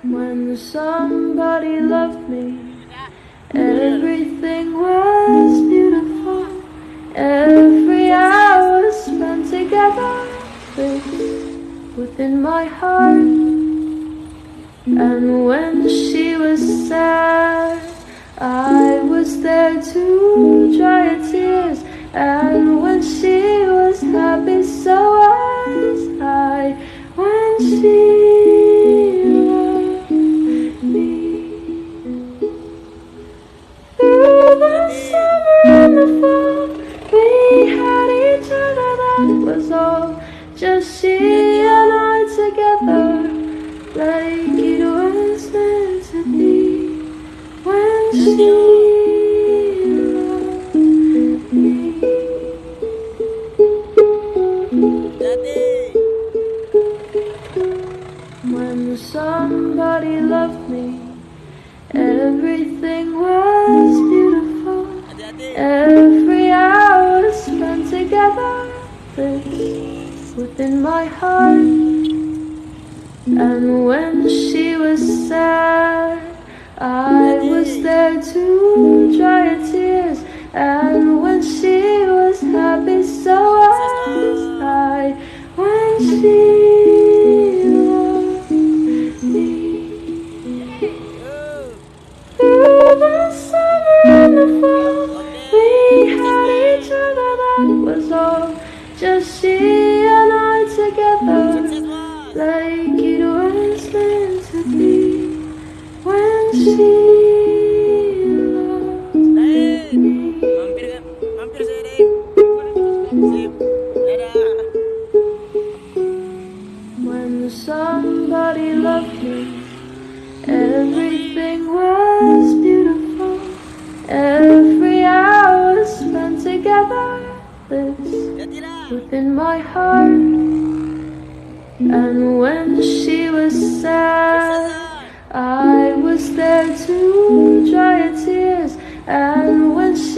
When somebody loved me, everything was beautiful. Every hour spent together fixed within my heart. And when she was sad, I was there to dry her tears. And when she was happy, so was I. When she loved me, through the summer and the fall, we had each other. That was all. Just she and I together, like it was meant to be. When she loved me. When somebody loved me, everything was beautiful. Every hour spent together fixed within my heart. And when she was sad, I was there to dry her tears. And when she was happy, so was I. When she loved me, through the summer and the fall, we had each other. That was all. Just she and I together, like it was meant to be. When she loved me. Mampir saya deh. Sip. Dadah. When somebody loved me, everything was beautiful. Every hour spent together lives within my heart. And when she was sad, I was there to dry her tears. And when she